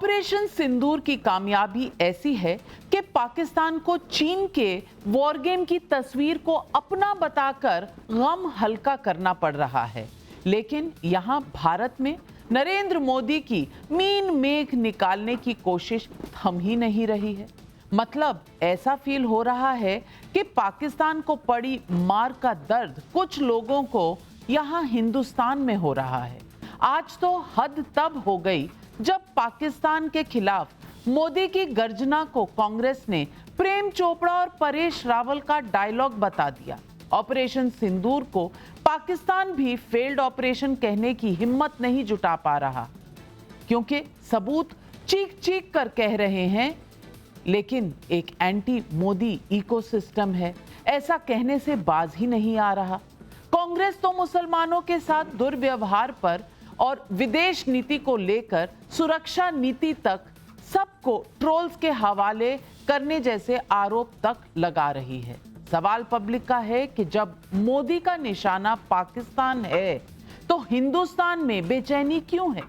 Operation सिंदूर की कामयाबी ऐसी है कि पाकिस्तान को चीन के वॉर गेम की तस्वीर को अपना बताकर गम हल्का करना पड़ रहा है। लेकिन यहां भारत में नरेंद्र मोदी की मीन मेघ निकालने की कोशिश थम ही नहीं रही है। मतलब ऐसा फील हो रहा है कि पाकिस्तान को पड़ी मार का दर्द कुछ लोगों को यहां हिंदुस्तान में हो रहा है। आज तो हद तब हो गई जब पाकिस्तान के खिलाफ मोदी की गर्जना को कांग्रेस ने प्रेम चोपड़ा और परेश रावल का डायलॉग बता दिया। ऑपरेशन सिंदूर को पाकिस्तान भी फेल्ड ऑपरेशन कहने की हिम्मत नहीं जुटा पा रहा, क्योंकि सबूत चीख चीख कर कह रहे हैं। लेकिन एक एंटी मोदी इकोसिस्टम है, ऐसा कहने से बाज ही नहीं आ रहा। कांग्रेस तो मुसलमानों के साथ दुर्व्यवहार पर और विदेश नीति को लेकर सुरक्षा नीति तक सबको ट्रोल्स के हवाले करने जैसे आरोप तक लगा रही है। सवाल पब्लिक का है कि जब मोदी का निशाना पाकिस्तान है तो हिंदुस्तान में बेचैनी क्यों है?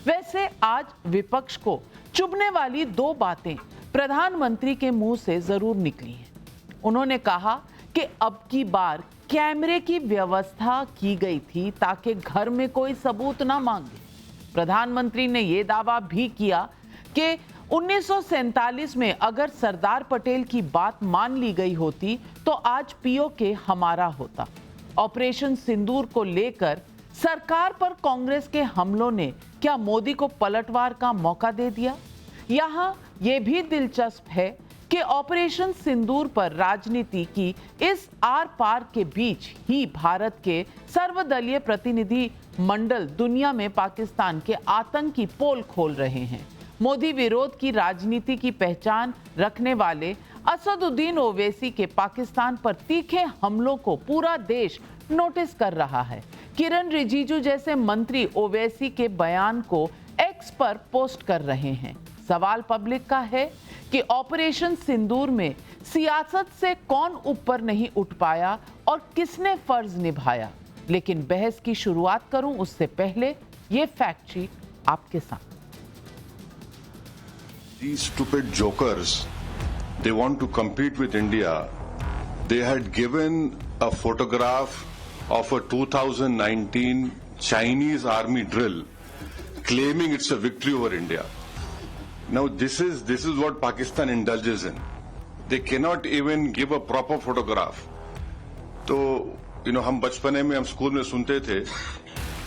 वैसे आज विपक्ष को चुभने वाली दो बातें प्रधानमंत्री के मुंह से जरूर निकली हैं। उन्होंने कहा कि अब की बार कैमरे की व्यवस्था की गई थी ताकि घर में कोई सबूत ना मांगे। प्रधानमंत्री ने यह दावा भी किया कि 1947 में अगर सरदार पटेल की बात मान ली गई होती तो आज पीओके हमारा होता। ऑपरेशन सिंदूर को लेकर सरकार पर कांग्रेस के हमलों ने क्या मोदी को पलटवार का मौका दे दिया? यहां यह भी दिलचस्प है कि ऑपरेशन सिंदूर पर राजनीति की इस आर पार के बीच ही भारत के सर्वदलीय प्रतिनिधि मंडल दुनिया में पाकिस्तान के आतंक की पोल खोल रहे हैं। मोदी विरोध की राजनीति की पहचान रखने वाले असदुद्दीन ओवैसी के पाकिस्तान पर तीखे हमलों को पूरा देश नोटिस कर रहा है। किरण रिजिजू जैसे मंत्री ओवैसी के बयान को एक्स पर पोस्ट कर रहे हैं। सवाल पब्लिक का है कि ऑपरेशन सिंदूर में सियासत से कौन ऊपर नहीं उठ पाया और किसने फर्ज निभाया। लेकिन बहस की शुरुआत करूं उससे पहले ये फैक्ट शीट आपके साथ। These stupid jokers, they want to compete with India. They had given a photograph of a 2019 Chinese army drill, claiming it's a victory over India. Now this is what Pakistan indulges in. They cannot even give a proper photograph. तो हम बचपने में हम school में सुनते थे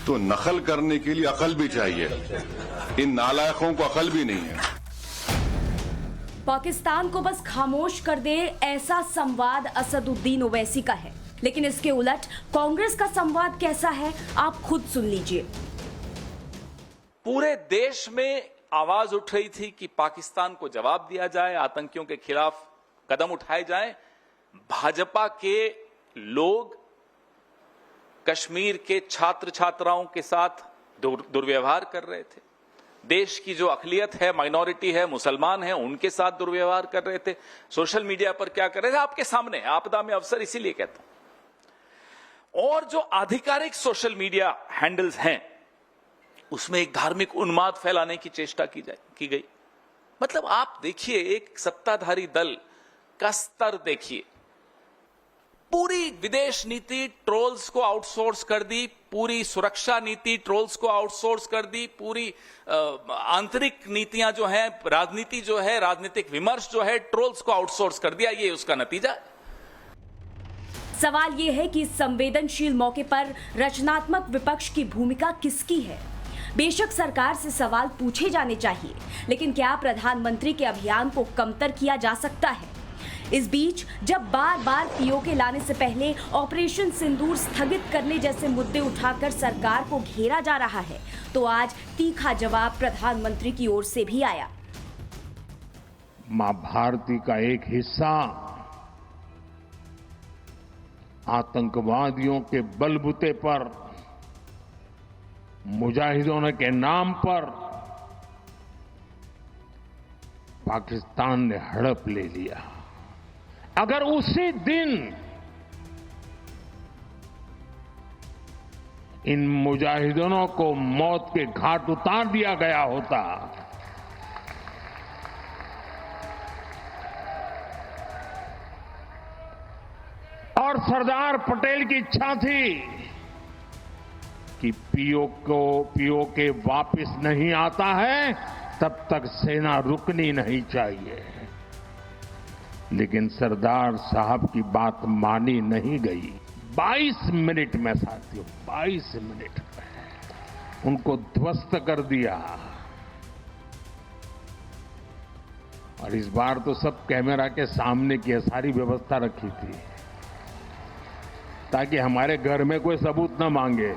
तो नकल करने के लिए अकल भी चाहिए। इन नालायकों को अकल भी नहीं है। पाकिस्तान को बस खामोश कर दे ऐसा संवाद असदुद्दीन ओवैसी का है, लेकिन इसके उलट कांग्रेस का संवाद कैसा है आप खुद सुन लीजिए। पूरे देश में आवाज उठ रही थी कि पाकिस्तान को जवाब दिया जाए, आतंकियों के खिलाफ कदम उठाए जाएं। भाजपा के लोग कश्मीर के छात्र छात्राओं के साथ दुर्व्यवहार कर रहे थे। देश की जो अकलियत है, माइनॉरिटी है, मुसलमान है, उनके साथ दुर्व्यवहार कर रहे थे। सोशल मीडिया पर क्या कर रहे थे आपके सामने, आपदा में अवसर इसीलिए कहता हूं। और जो आधिकारिक सोशल मीडिया हैंडल्स हैं उसमें एक धार्मिक उन्माद फैलाने की चेष्टा की गई। मतलब आप देखिए, एक सत्ताधारी दल का स्तर देखिए। पूरी विदेश नीति ट्रोल्स को आउटसोर्स कर दी, पूरी सुरक्षा नीति ट्रोल्स को आउटसोर्स कर दी, पूरी आंतरिक नीतियां जो है, राजनीति जो है, राजनीतिक विमर्श जो है, ट्रोल्स को आउटसोर्स कर दिया। ये उसका नतीजा है। सवाल यह है कि इस संवेदनशील मौके पर रचनात्मक विपक्ष की भूमिका किसकी है? बेशक सरकार से सवाल पूछे जाने चाहिए, लेकिन क्या प्रधानमंत्री के अभियान को कमतर किया जा सकता है? इस बीच जब बार बार पीओके लाने से पहले ऑपरेशन सिंदूर स्थगित करने जैसे मुद्दे उठाकर सरकार को घेरा जा रहा है, तो आज तीखा जवाब प्रधानमंत्री की ओर से भी आया। मां भारती का एक हिस्सा आतंकवादियों के बलबूते पर, मुजाहिदों के नाम पर पाकिस्तान ने हड़प ले लिया। अगर उसी दिन इन मुजाहिदों को मौत के घाट उतार दिया गया होता और सरदार पटेल की इच्छा थी कि पीओके वापस नहीं आता है तब तक सेना रुकनी नहीं चाहिए। लेकिन सरदार साहब की बात मानी नहीं गई। 22 मिनट में साथियों, 22 मिनट में उनको ध्वस्त कर दिया। और इस बार तो सब कैमरा के सामने की सारी व्यवस्था रखी थी ताकि हमारे घर में कोई सबूत न मांगे।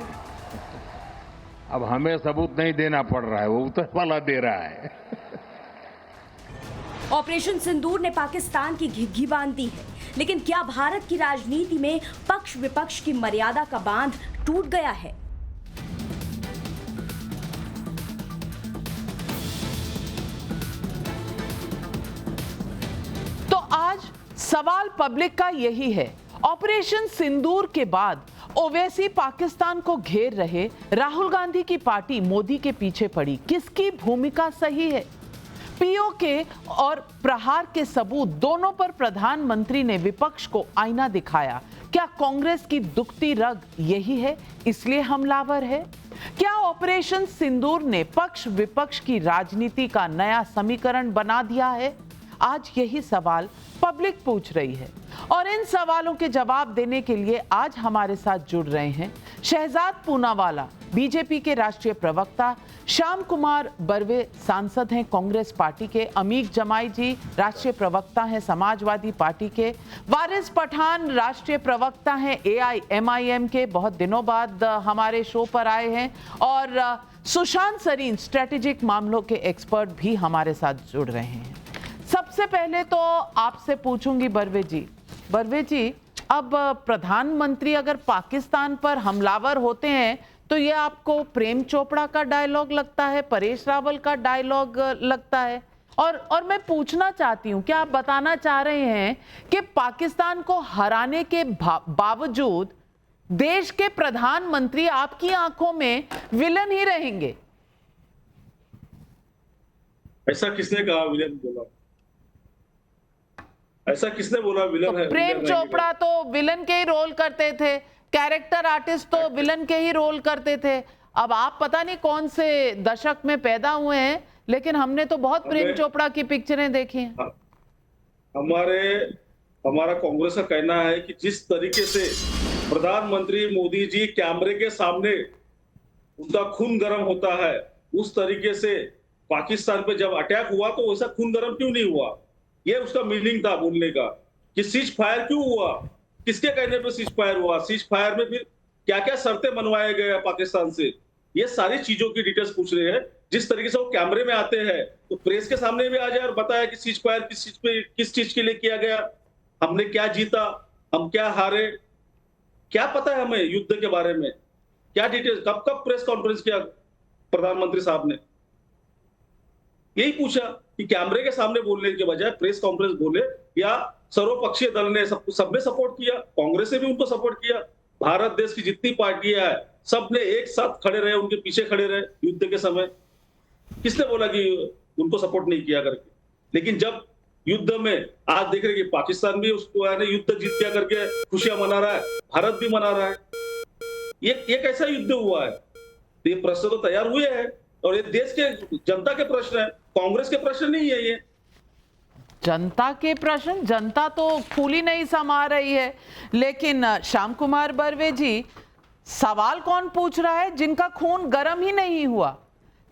अब हमें सबूत नहीं देना पड़ रहा है, वो ऊपर वाला दे रहा है। ऑपरेशन सिंदूर ने पाकिस्तान की घिघी बांध दी है, लेकिन क्या भारत की राजनीति में पक्ष विपक्ष की मर्यादा का बांध टूट गया है? तो आज सवाल पब्लिक का यही है, ऑपरेशन सिंदूर के बाद ओवैसी पाकिस्तान को घेर रहे, राहुल गांधी की पार्टी मोदी के पीछे पड़ी, किसकी भूमिका सही है? पीओके और प्रहार के सबूत दोनों पर प्रधानमंत्री ने विपक्ष को आईना दिखाया। क्या कांग्रेस की दुखती रग यही है, इसलिए हमलावर है? क्या ऑपरेशन सिंदूर ने पक्ष विपक्ष की राजनीति का नया समीकरण बना दिया है? आज यही सवाल पब्लिक पूछ रही है और इन सवालों के जवाब देने के लिए आज हमारे साथ जुड़ रहे हैं शहजाद पूनावाला, बीजेपी के राष्ट्रीय प्रवक्ता, श्याम कुमार बर्वे सांसद हैं कांग्रेस पार्टी के, अमीक जमाई जी राष्ट्रीय प्रवक्ता हैं समाजवादी पार्टी के, वारिस पठान राष्ट्रीय प्रवक्ता हैं AIMIM के, बहुत दिनों बाद हमारे शो पर आए हैं, और सुशांत सरीन स्ट्रेटेजिक मामलों के एक्सपर्ट भी हमारे साथ जुड़ रहे हैं। सबसे पहले तो आपसे पूछूंगी बर्वे जी, अब प्रधानमंत्री अगर पाकिस्तान पर हमलावर होते हैं तो ये आपको प्रेम चोपड़ा का डायलॉग लगता है, परेश रावल का डायलॉग लगता है? और मैं पूछना चाहती हूं, क्या आप बताना चाह रहे हैं कि पाकिस्तान को हराने के बावजूद देश के प्रधानमंत्री आपकी आंखों में विलन ही रहेंगे? ऐसा किसने कहा विलन बोला? ऐसा किसने बोला विलन है? प्रेम चोपड़ा तो विलन के ही रोल करते थे, कैरेक्टर आर्टिस्ट तो विलन के ही रोल करते थे। अब आप पता नहीं कौन से दशक में पैदा हुए हैं, लेकिन हमने तो बहुत प्रेम चोपड़ा की पिक्चरें देखी हैं। हमारा कांग्रेस का कहना है कि जिस तरीके से प्रधानमंत्री मोदी जी कैमरे के सामने उनका खून गर्म होता है, उस तरीके से पाकिस्तान पे जब अटैक हुआ तो वैसा खून गर्म क्यों नहीं हुआ? ये उसका मीनिंग था बोलने का कि सीज फायर क्यों हुआ, किसके कहने पे सीज फायर हुआ, सीज फायर में फिर क्या क्या शर्तें मनवाए गए पाकिस्तान से, ये सारी चीजों की डिटेल्स पूछ रहे हैं। जिस तरीके से वो कैमरे में आते हैं तो प्रेस के सामने भी आ जाए और बताया कि सीज फायर किस चीज के लिए किया गया, हमने क्या जीता, हम क्या हारे, क्या पता है हमें युद्ध के बारे में, क्या डिटेल्स, कब कब प्रेस कॉन्फ्रेंस किया प्रधानमंत्री साहब ने? यही पूछा कि कैमरे के सामने बोलने के बजाय प्रेस कॉन्फ्रेंस बोले, या सर्वपक्षीय दल ने सबने सपोर्ट किया, कांग्रेस ने भी उनको सपोर्ट किया, भारत देश की जितनी पार्टियां हैं सबने एक साथ खड़े रहे, उनके पीछे खड़े रहे युद्ध के समय। किसने बोला कि उनको सपोर्ट नहीं किया करके? लेकिन जब युद्ध में आज देख रहे कि पाकिस्तान भी उसको युद्ध जीत गया करके खुशियां मना रहा है, भारत भी मना रहा है, ये कैसा युद्ध हुआ है? ये प्रश्न तो तैयार हुए हैं और ये देश के जनता के प्रश्न है, कांग्रेस के प्रश्न नहीं है। ये जनता के प्रश्न, जनता तो फूली नहीं समा रही है। लेकिन श्याम कुमार बर्वे जी, सवाल कौन पूछ रहा है? जिनका खून गर्म ही नहीं हुआ।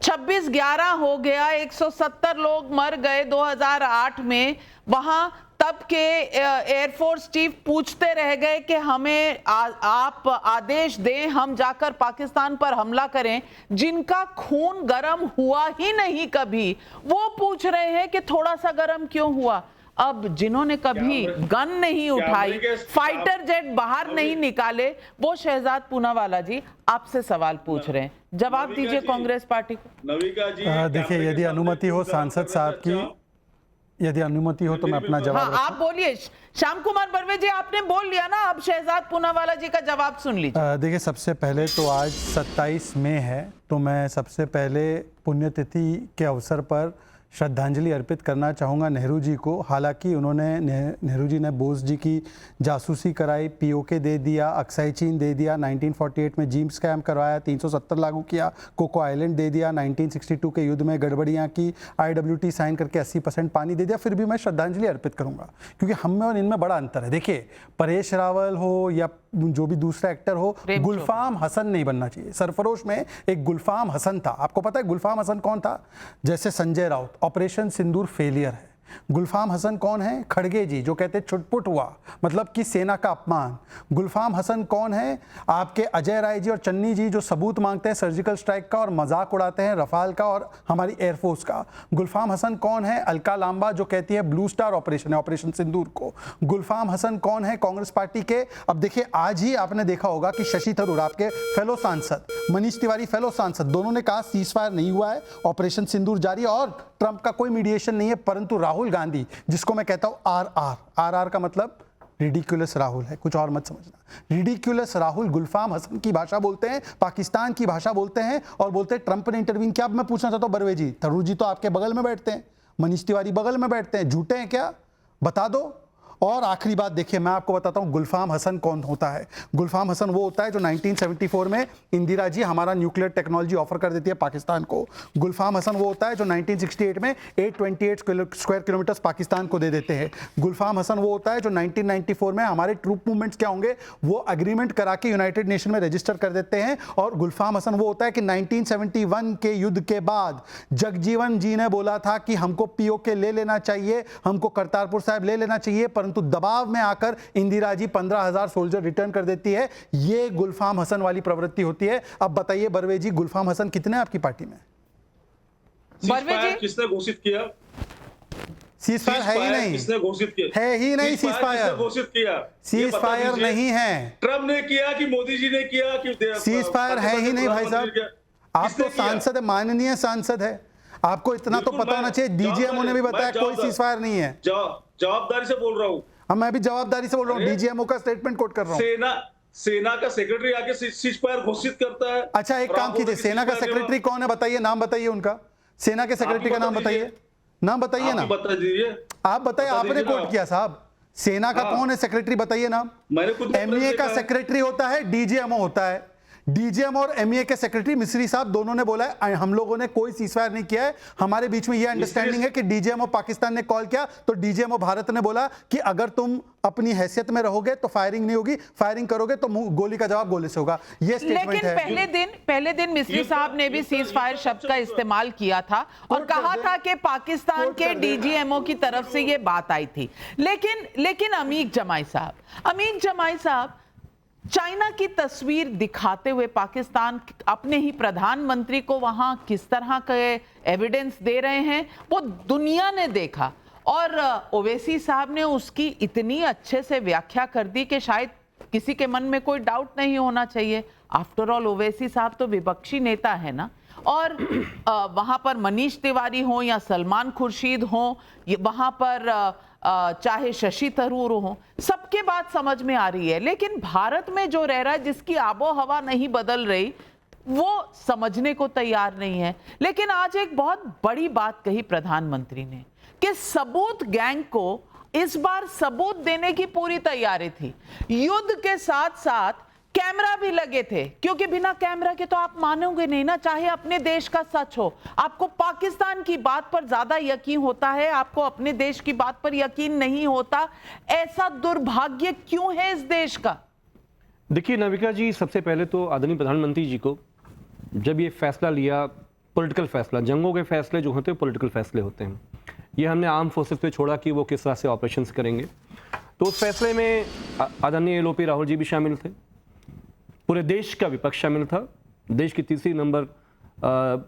26/11 हो गया, 170 लोग मर गए 2008 में। वहां तब के एयरफोर्स चीफ पूछते रह गए कि हमें आप आदेश दें, हम जाकर पाकिस्तान पर हमला करें। जिनका खून गर्म हुआ ही नहीं कभी, वो पूछ रहे हैं कि थोड़ा सा गर्म क्यों हुआ। अब जिन्होंने कभी गन नहीं उठाई, फाइटर जेट बाहर नहीं निकाले, वो शहजाद पूनावाला जी आपसे सवाल पूछ रहे हैं, जवाब दीजिए कांग्रेस पार्टी को। नविका जी, देखिए, यदि अनुमति हो सांसद साहब की, यदि अनुमति हो तो मैं अपना जवाब। हाँ, आप बोलिए। श्याम कुमार बर्वे जी, आपने बोल लिया ना, अब शहजाद पूनावाला जी का जवाब सुन लीजिए। देखिए, सबसे पहले तो आज 27 मई है, तो मैं सबसे पहले पुण्यतिथि के अवसर पर श्रद्धांजलि अर्पित करना चाहूँगा नेहरू जी को। हालांकि उन्होंने नेहरू जी ने बोस जी की जासूसी कराई, पीओके दे दिया, अक्साई चीन दे दिया, 1948 में जीम स्कैम करवाया, 370 लागू किया, कोको आइलैंड दे दिया, 1962 के युद्ध में गड़बड़ियाँ की, IWT साइन करके 80% पानी दे दिया। फिर भी मैं श्रद्धांजलि अर्पित करूँगा क्योंकि हम में और इनमें बड़ा अंतर है। देखिए, परेश रावल हो या जो भी दूसरा एक्टर हो, गुलफाम हसन नहीं बनना चाहिए। सरफरोश में एक गुलफाम हसन था। आपको पता है गुलफाम हसन कौन था? जैसे संजय राउत, ऑपरेशन सिंदूर फेलियर है। गुलफाम हसन कौन है? खड़गे जी, जो कहते छुटपुट हुआ, मतलब कि सेना का अपमान। गुलफाम हसन कौन है? आपके अजय राय जी और चन्नी जी, जो सबूत मांगते हैं सर्जिकल स्ट्राइक का और मजाक उड़ाते हैं रफाल का और हमारी एयरफोर्स का। गुलफाम हसन कौन है? अलका लांबा, जो कहती है ब्लू स्टार ऑपरेशन है, ऑपरेशन सिंदूर को। गुलफाम हसन कौन है? कांग्रेस पार्टी के, अब देखिए आज ही आपने देखा होगा कि शशि थरूर, आपके फेलो सांसद, मनीष तिवारी फेलो सांसद, दोनों ने कहा सीज फायर नहीं हुआ है, ऑपरेशन सिंदूर जारी है और ट्रंप का कोई मीडिएशन नहीं है। परंतु राहुल गांधी, जिसको मैं कहता हूं आर का मतलब रिडिकुलस राहुल है, कुछ और मत समझना। रिडिकुलस राहुल गुलफाम हसन की भाषा बोलते हैं, पाकिस्तान की भाषा बोलते हैं और बोलते हैं ट्रंप ने इंटरवीन किया। अब मैं पूछना चाहता हूं बरवे जी, थरूर जी तो आपके बगल में बैठते हैं, मनीष तिवारी बगल में बैठते हैं, झूठे हैं क्या? बता दो। और आखिरी बात देखिए, मैं आपको बताता हूं गुलफाम हसन कौन होता है। गुलफाम हसन वो होता है जो 1974 में इंदिरा जी हमारा न्यूक्लियर टेक्नोलॉजी ऑफर कर देती है पाकिस्तान को। गुलफाम हसन वो होता है जो 1968 में 828 स्क्वायर किलोमीटर्स पाकिस्तान को दे देते हैं। गुलफाम हसन वो होता है जो 1994 में हमारे ट्रूप मूवमेंट्स क्या होंगे वो एग्रीमेंट करा के यूनाइटेड नेशन में रजिस्टर कर देते हैं। और गुलफाम हसन वो होता है कि 1971 के युद्ध के बाद जगजीवन जी ने बोला था कि हमको पीओके ले लेना चाहिए, हमको करतारपुर साहिब ले लेना चाहिए, परंतु दबाव में आकर इंदिरा जी 15,000 सोल्जर रिटर्न कर देती है। ये गुलफाम हसन वाली प्रवृत्ति होती है। अब बताइए बरवे जी, गुलफाम हसन कितने आपकी पार्टी में? बरवे जी, किसने घोषित किया? सीज फायर है ही नहीं, किसने घोषित किया? है ही नहीं सीज फायर, घोषित किया? सीज फायर नहीं है। ट्रम्प ने किया कि मोदी जी ने किया कि सीज फायर है ही नहीं भाई साहब। आप तो सांसद है, माननीय सांसद है, आपको इतना तो पता होना चाहिए। डीजीएमओ ने भी बताया कोई सीज फायर नहीं है। जवाबदारी से बोल रहा हूँ। मैं भी जवाबदारी से बोल रहा हूँ, डीजीएमओ का स्टेटमेंट कोट कर रहा हूँ। सेना का सेक्रेटरी आके सीज फायर घोषित करता है। अच्छा एक काम कीजिए, सेना का सेक्रेटरी कौन है बताइए, नाम बताइए उनका। सेना के सेक्रेटरी का नाम बताइए, नाम बताइए ना। बता दीजिए, आप बताइए, आपने कोट किया साहब। सेना का कौन है सेक्रेटरी बताइए नाम। एमईए का सेक्रेटरी होता है, डीजीएमओ होता है। डीजीएमओ और एमईए के सेक्रेटरी मिस्री साहब दोनों ने बोला है हम लोगों ने कोई सीजफायर नहीं किया है। हमारे बीच में यह अंडरस्टैंडिंग है कि डीजीएमओ पाकिस्तान ने कॉल किया तो डीजीएमओ भारत ने बोला कि अगर तुम अपनी हैसियत में रहोगे तो फायरिंग नहीं होगी, फायरिंग करोगे तो गोली का जवाब गोली से होगा। ये स्टेटमेंट है। पहले दिन मिस्री साहब ने भी सीज फायर शब्द का इस्तेमाल किया था और कहा था कि पाकिस्तान के डीजीएमओ की तरफ से ये बात आई थी। लेकिन अमीक जमाई साहब चाइना की तस्वीर दिखाते हुए पाकिस्तान अपने ही प्रधानमंत्री को वहां किस तरह के एविडेंस दे रहे हैं वो दुनिया ने देखा और ओवैसी साहब ने उसकी इतनी अच्छे से व्याख्या कर दी कि शायद किसी के मन में कोई डाउट नहीं होना चाहिए। आफ्टर ऑल ओवैसी साहब तो विपक्षी नेता है ना, और वहां पर मनीष तिवारी हो या सलमान खुर्शीद हो, वहां पर चाहे शशि थरूर हो, सबके बात समझ में आ रही है। लेकिन भारत में जो रह रहा है, जिसकी आबो हवा नहीं बदल रही, वो समझने को तैयार नहीं है। लेकिन आज एक बहुत बड़ी बात कही प्रधानमंत्री ने कि सबूत गैंग को इस बार सबूत देने की पूरी तैयारी थी। युद्ध के साथ साथ कैमरा भी लगे थे, क्योंकि बिना कैमरा के तो आप मानोगे नहीं ना, चाहे अपने देश का सच हो। आपको पाकिस्तान की बात पर ज्यादा यकीन होता है, आपको अपने देश की बात पर यकीन नहीं होता। ऐसा दुर्भाग्य क्यों है इस देश का? देखिए नविका जी, सबसे पहले तो आदरणीय प्रधानमंत्री जी को जब ये फैसला लिया, पॉलिटिकल फैसला, जंगों के फैसले जो होते हैं पॉलिटिकल फैसले होते हैं, ये हमने आर्म फोर्सेस पे छोड़ा कि वो किस तरह से ऑपरेशंस करेंगे। तो उस फैसले में आदरणीय एलओपी राहुल जी भी शामिल थे, पूरे देश का विपक्ष शामिल था, देश की तीसरी नंबर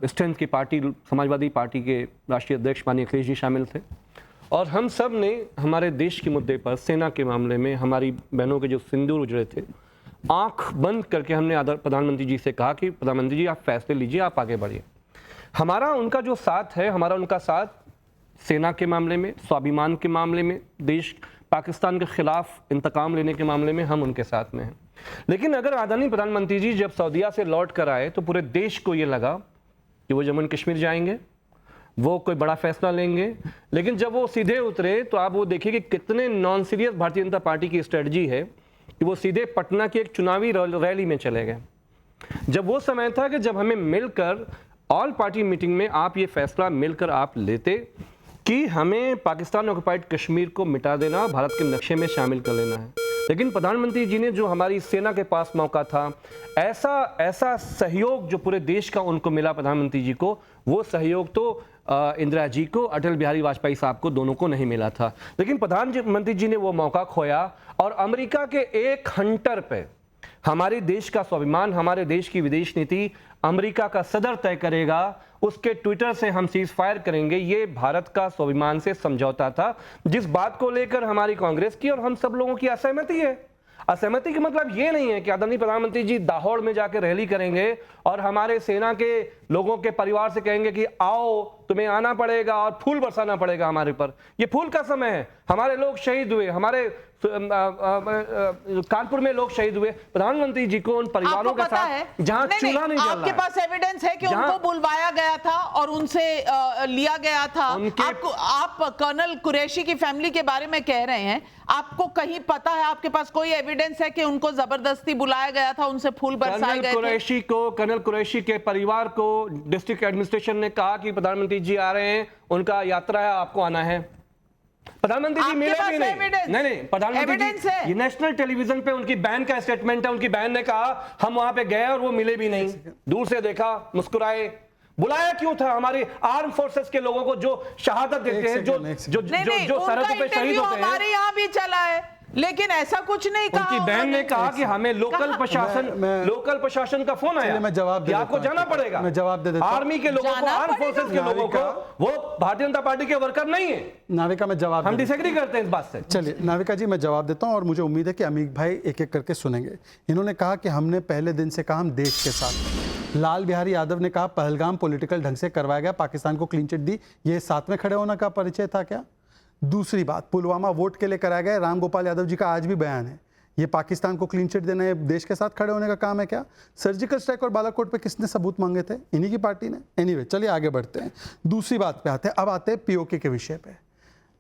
स्ट्रेंथ की पार्टी समाजवादी पार्टी के राष्ट्रीय अध्यक्ष माननीय अखिलेश जी शामिल थे। और हम सब ने हमारे देश के मुद्दे पर, सेना के मामले में, हमारी बहनों के जो सिंदूर उजड़े थे, आंख बंद करके हमने प्रधानमंत्री जी से कहा कि प्रधानमंत्री जी आप फैसले लीजिए, आप आगे बढ़िए। हमारा उनका जो साथ है, हमारा उनका साथ सेना के मामले में, स्वाभिमान के मामले में, देश पाकिस्तान के खिलाफ इंतकाम लेने के मामले में हम उनके साथ में हैं। लेकिन अगर आदरणीय प्रधानमंत्री जी जब सऊदीया से लौट कर आए तो पूरे देश को ये लगा कि वो जम्मू कश्मीर जाएंगे, वो कोई बड़ा फैसला लेंगे, लेकिन जब वो सीधे उतरे तो आप वो देखिए कि कितने non serious Bharatiya Janata party की स्ट्रेटजी है कि वो सीधे पटना की एक चुनावी रैली में चले गए। जब वो समय था कि जब हमें मिलकर ऑल पार्टी मीटिंग में आप ये फैसला मिलकर आप लेते कि हमें पाकिस्तान ऑक्युपाइड कश्मीर को मिटा देना, भारत के नक्शे में शामिल कर लेना है, लेकिन प्रधानमंत्री जी ने जो हमारी सेना के पास मौका था, ऐसा सहयोग जो पूरे देश का उनको मिला प्रधानमंत्री जी को, वो सहयोग तो इंदिरा जी को, अटल बिहारी वाजपेयी साहब को, दोनों को नहीं मिला था। लेकिन प्रधानमंत्री जी ने वो मौका खोया और अमेरिका के एक हंटर पे हमारे देश का स्वाभिमान, हमारे देश की विदेश नीति अमेरिका का सदर तय करेगा, उसके ट्विटर से हम सीज फायर करेंगे, ये भारत का स्वाभिमान से समझौता था, जिस बात को लेकर हमारी कांग्रेस की और हम सब लोगों की असहमति है। असहमति का मतलब ये नहीं है कि आदरणीय प्रधानमंत्री जी दाहोद में जाकर रैली करेंगे और हमारे सेना के लोगों के परिवार से कहेंगे कि आओ तुम्हें आना पड़ेगा और फूल बरसाना पड़ेगा हमारे पर। ये फूल का समय है, हमारे लोग शहीद हुए, हमारे कानपुर में लोग शहीद हुए, प्रधानमंत्री जी को उन परिवारों के साथ जहां चूल्हा नहीं जल रहा है, आपके पास एविडेंस है कि उनको बुलवाया गया था और उनसे लिया गया था। आप कर्नल कुरैशी की फैमिली के बारे में कह रहे हैं, आपको कहीं पता है, आपके पास कोई एविडेंस है कि उनको जबरदस्ती बुलाया गया था, उनसे फूल बरसाए गए थे? कर्नल कुरैशी के परिवार को डिस्ट्रिक्ट एडमिनिस्ट्रेशन ने कहा कि प्रधानमंत्री जी आ रहे हैं, उनका यात्रा है, आपको आना है। प्रधानमंत्री जी मिले भी नहीं, प्रधानमंत्री जी, ये नेशनल टेलीविजन पे उनकी बहन का स्टेटमेंट है, उनकी बहन ने कहा हम वहां पे गए और वो मिले भी नहीं, दूर से देखा, मुस्कुराए। बुलाया क्यों था? हमारी आर्म फोर्सेस के लोगों को जो शहादत देते हैं, जो सरहद पे शहीद होते हैं, हमारे यहाँ भी चला है, लेकिन ऐसा कुछ नहीं कहा। उनकी बहन ने कहा कि हमें लोकल प्रशासन का फोन आया, मैं जवाब दे, आपको जाना पड़ेगा। मैं जवाब दे देता हूं। आर्मी के लोगों को, आर्म फोर्सेस के लोगों को, वो भारतीय जनता पार्टी के वर्कर नहीं है। नाविका, मैं जवाब, हम डिसएग्री करते हैं इस बात से। चलिए नाविका जी, मैं जवाब देता हूं और मुझे उम्मीद है कि अमीर भाई एक एक करके सुनेंगे। इन्होंने कहा कि हमने पहले दिन से कहा हम देश के साथ। लाल बिहारी यादव ने कहा पहलगाम पॉलिटिकल ढंग से करवाया गया, पाकिस्तान को क्लीन चिट दी, ये साथ में खड़े होने का परिचय था क्या? दूसरी बात, पुलवामा वोट के लिए कराया गया, राम गोपाल यादव जी का आज भी बयान है, ये पाकिस्तान को क्लीन चिट देना, ये देश के साथ खड़े होने का काम है क्या? सर्जिकल स्ट्राइक और बालाकोट पे किसने सबूत मांगे थे? इन्हीं की पार्टी ने। एनीवे, चलिए आगे बढ़ते हैं, दूसरी बात पे आते हैं। अब आते हैं पीओके के विषय पे।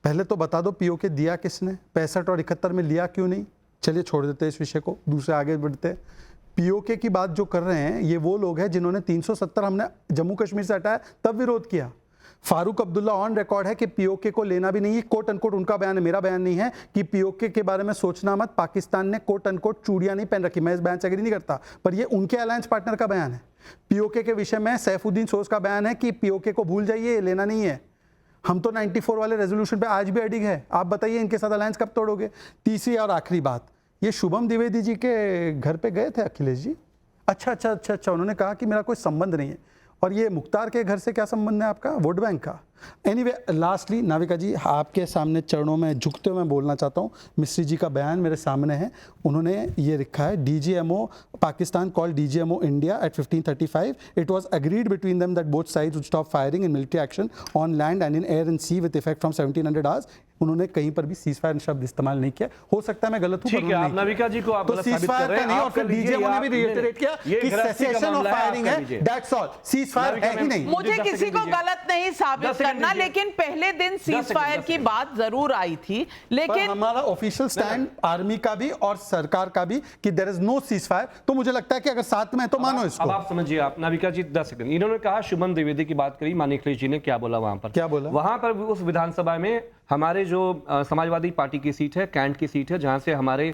पहले तो बता दो पीओके दिया किसने, 65 और 71 में लिया क्यों नहीं? चलिए छोड़ देते हैं इस विषय को, दूसरे आगे बढ़ते हैं। पीओके की बात जो कर रहे हैं, ये वो लोग हैं जिन्होंने 370 हमने जम्मू कश्मीर से हटाया तब विरोध किया। फारूक अब्दुल्ला ऑन रिकॉर्ड है कि पीओके को लेना भी नहीं है, कोट अनकोट उनका बयान है, मेरा बयान नहीं है, कि पीओके के बारे में सोचना मत, पाकिस्तान ने कोट अनकोट चूड़ियां नहीं पहन रखी। मैं इस बयान से एग्री नहीं करता, पर ये उनके अलायंस पार्टनर का बयान है। पीओके के विषय में सैफुद्दीन सोज का बयान है कि पीओके को भूल जाइए, लेना नहीं है। हम तो 94 वाले रेजोल्यूशन पे आज भी अडिग है, आप बताइए इनके साथ अलायंस कब तोड़ोगे? तीसरी और आखिरी बात, ये शुभम द्विवेदी जी के घर पे गए थे अखिलेश जी? अच्छा, उन्होंने कहा कि मेरा कोई संबंध नहीं है। और ये मुख्तार के घर से क्या संबंध है आपका, वोट बैंक का? एनीवे, लास्टली नाविका जी, आपके सामने चरणों में झुकते हुए मैं बोलना चाहता हूँ, मिस्री जी का बयान मेरे सामने है, उन्होंने ये लिखा है, DGMO Pakistan called DGMO India at 1535, it was agreed between them that both sides would stop firing in military action on land and in air and sea with effect from 1700 hours. उन्होंने कहीं पर भी सीज फायर शब्द इस्तेमाल नहीं किया, हो सकता है मैं गलत हूं, ठीक है, आप नाविका जी को आप गलत साबित कर रहे हैं, और फिर डीजीएमओ ने भी रिएटरेट किया कि सेसेशन ऑफ फायरिंग है, दैट्स ऑल, सीज फायर है ही नहीं। मुझे किसी को गलत नहीं साबित करना, लेकिन पहले दिन सीज फायर की बात जरूर आई थी, लेकिन हमारा ऑफिशियल स्टैंड आर्मी का भी और सरकार का भी कि there is no ceasefire, तो मुझे लगता है कि अगर साथ में है तो मानो इसको। अब आप समझिए, आप नाविका जी 10 सेकंड, इन्होंने कहा शुभम द्विवेदी की बात करी, माननीय अखिलेश जी ने क्या बोला वहां पर? क्या बोला? वहां पर उस विधानसभा में हमारे जो समाजवादी पार्टी की सीट है, कैंट की सीट है, जहां से हमारे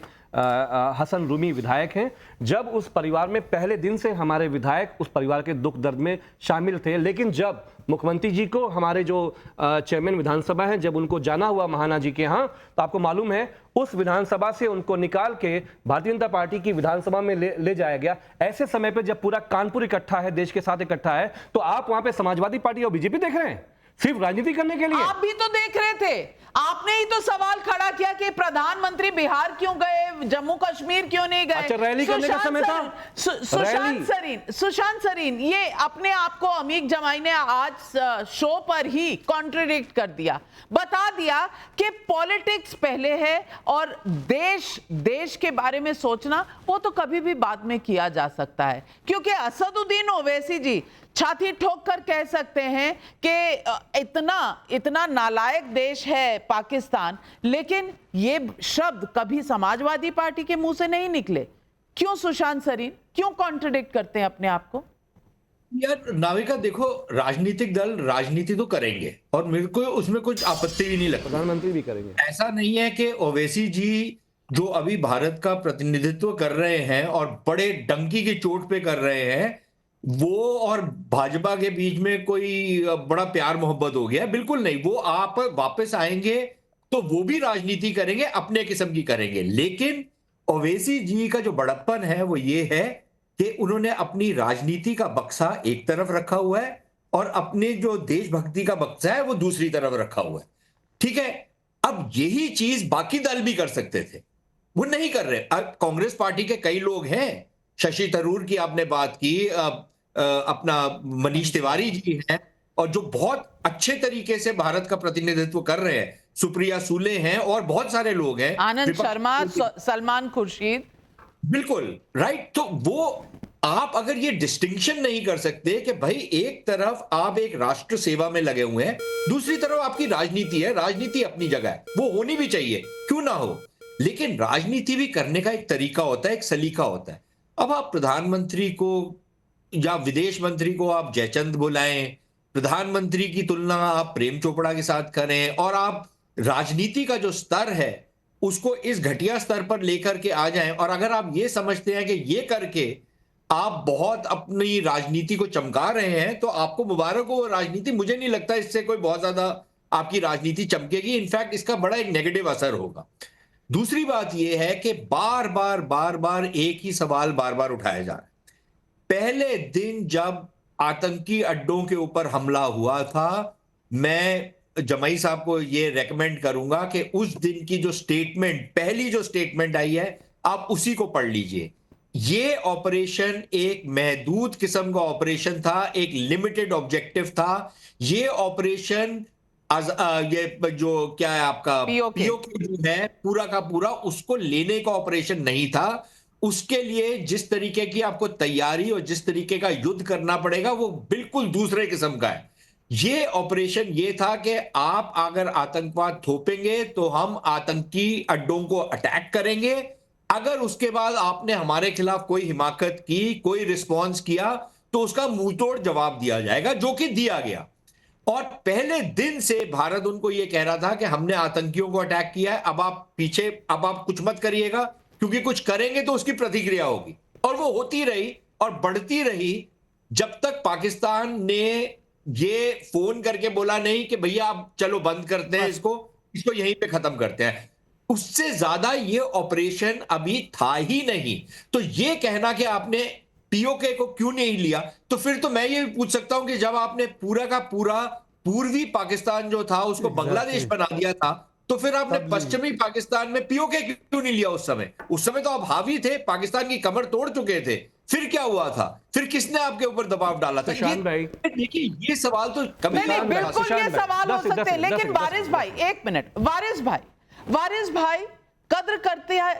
हसन रूमी विधायक हैं, जब उस परिवार में पहले दिन से हमारे विधायक उस परिवार के दुख दर्द में शामिल थे, लेकिन जब मुख्यमंत्री जी को हमारे जो चेयरमैन विधानसभा हैं, जब उनको जाना हुआ महाना जी के यहाँ, तो आपको मालूम है उस विधानसभा से उनको निकाल के भारतीय जनता पार्टी की विधानसभा में ले जाया गया। ऐसे समय पे जब पूरा कानपुर इकट्ठा है, देश के साथ इकट्ठा है, तो आप वहां पे समाजवादी पार्टी और बीजेपी देख रहे हैं सिर्फ राजनीति करने के लिए? आप भी तो देख रहे थे, आपने ही तो सवाल खड़ा किया कि प्रधानमंत्री बिहार क्यों गए, गए, जम्मू कश्मीर क्यों नहीं गए? अच्छा, रैली करने का समय था? सुशांत सरीन ये अपने आप को अमीक जमाई ने आज शो पर ही कॉन्ट्रडिक्ट कर दिया, बता दिया कि पॉलिटिक्स पहले है और देश के बारे में सोचना वो तो कभी भी बाद में किया जा सकता है। क्योंकि असदुद्दीन ओवैसी जी छाती ठोक कर कह सकते हैं कि इतना नालायक देश है पाकिस्तान, लेकिन ये शब्द कभी समाजवादी पार्टी के मुंह से नहीं निकले। क्यों सुशांत सरीन, क्यों कॉन्ट्रडिक्ट करते हैं अपने आप को? यार नाविका देखो, राजनीतिक दल राजनीति तो करेंगे और मेरे को उसमें कुछ आपत्ति भी नहीं लगती, प्रधानमंत्री भी करेंगे। ऐसा नहीं है कि ओवैसी जी जो अभी भारत का प्रतिनिधित्व कर रहे हैं और बड़े डंकी की चोट पे कर रहे हैं, वो और भाजपा के बीच में कोई बड़ा प्यार मोहब्बत हो गया, बिल्कुल नहीं। वो आप वापस आएंगे तो वो भी राजनीति करेंगे, अपने किस्म की करेंगे। लेकिन ओवैसी जी का जो बड़प्पन है वो ये है कि उन्होंने अपनी राजनीति का बक्सा एक तरफ रखा हुआ है और अपने जो देशभक्ति का बक्सा है वो दूसरी तरफ रखा हुआ है। ठीक है, अब यही चीज बाकी दल भी कर सकते थे, वो नहीं कर रहे। अब कांग्रेस पार्टी के कई लोग हैं, शशि थरूर की आपने बात की, अपना मनीष तिवारी जी हैं, और जो बहुत अच्छे तरीके से भारत का प्रतिनिधित्व कर रहे हैं, सुप्रिया सूले हैं और बहुत सारे लोग हैं, आनंद शर्मा, सलमान खुर्शीद, बिल्कुल राइट। तो वो आप अगर ये डिस्टिंक्शन नहीं कर सकते कि भाई एक तरफ आप एक राष्ट्र सेवा में लगे हुए हैं, दूसरी तरफ आपकी राजनीति है, राजनीति अपनी जगह है, वो होनी भी चाहिए, क्यों ना हो, लेकिन राजनीति भी करने का एक तरीका होता है, एक सलीका होता है। अब आप प्रधानमंत्री को या विदेश मंत्री को आप जयचंद बुलाएं, प्रधानमंत्री की तुलना आप प्रेम चोपड़ा के साथ करें, और आप राजनीति का जो स्तर है उसको इस घटिया स्तर पर लेकर के आ जाएं, और अगर आप ये समझते हैं कि ये करके आप बहुत अपनी राजनीति को चमका रहे हैं तो आपको मुबारक हो राजनीति। मुझे नहीं लगता इससे कोई बहुत ज्यादा आपकी राजनीति चमकेगी, इनफैक्ट इसका बड़ा एक नेगेटिव असर होगा। दूसरी बात यह है कि बार बार एक ही सवाल बार बार उठाया जा रहा है। पहले दिन जब आतंकी अड्डों के ऊपर हमला हुआ था, मैं जमाई साहब को यह रेकमेंड करूंगा कि उस दिन की जो स्टेटमेंट, पहली जो स्टेटमेंट आई है, आप उसी को पढ़ लीजिए। ये ऑपरेशन एक महदूद किस्म का ऑपरेशन था, एक लिमिटेड ऑब्जेक्टिव था। ये ऑपरेशन ये जो क्या है आपका पीओके जो है पूरा का पूरा, उसको लेने का ऑपरेशन नहीं था। उसके लिए जिस तरीके की आपको तैयारी और जिस तरीके का युद्ध करना पड़ेगा वो बिल्कुल दूसरे किस्म का है। ये ऑपरेशन ये था कि आप अगर आतंकवाद थोपेंगे तो हम आतंकी अड्डों को अटैक करेंगे, अगर उसके बाद आपने हमारे खिलाफ कोई हिमाकत की, कोई रिस्पॉन्स किया, तो उसका मुंहतोड़ जवाब दिया जाएगा, जो कि दिया गया। और पहले दिन से भारत उनको यह कह रहा था कि हमने आतंकियों को अटैक किया है, अब आप पीछे, अब आप कुछ मत करिएगा, क्योंकि कुछ करेंगे तो उसकी प्रतिक्रिया होगी। और वो होती रही और बढ़ती रही जब तक पाकिस्तान ने ये फोन करके बोला नहीं कि भैया आप चलो बंद करते हैं इसको यहीं पे खत्म करते हैं। उससे ज्यादा ये ऑपरेशन अभी था ही नहीं। तो ये कहना कि आपने पीओके को क्यों नहीं लिया, तो फिर तो मैं ये पूछ सकता हूं कि जब आपने पूरा का पूरा पूर्वी पाकिस्तान जो था उसको बांग्लादेश बना दिया था, तो फिर आपने पश्चिमी पाकिस्तान में पीओके क्यों नहीं लिया? उस समय तो आप हावी थे, पाकिस्तान की कमर तोड़ चुके थे। फिर क्या हुआ था? फिर किसने आपके ऊपर दबाव डाला था? देखिए ये सवाल तो कभी नहीं, बिल्कुल ये सवाल हो सकते हैं, लेकिन वारिस भाई एक मिनट, वारिस भाई कद्र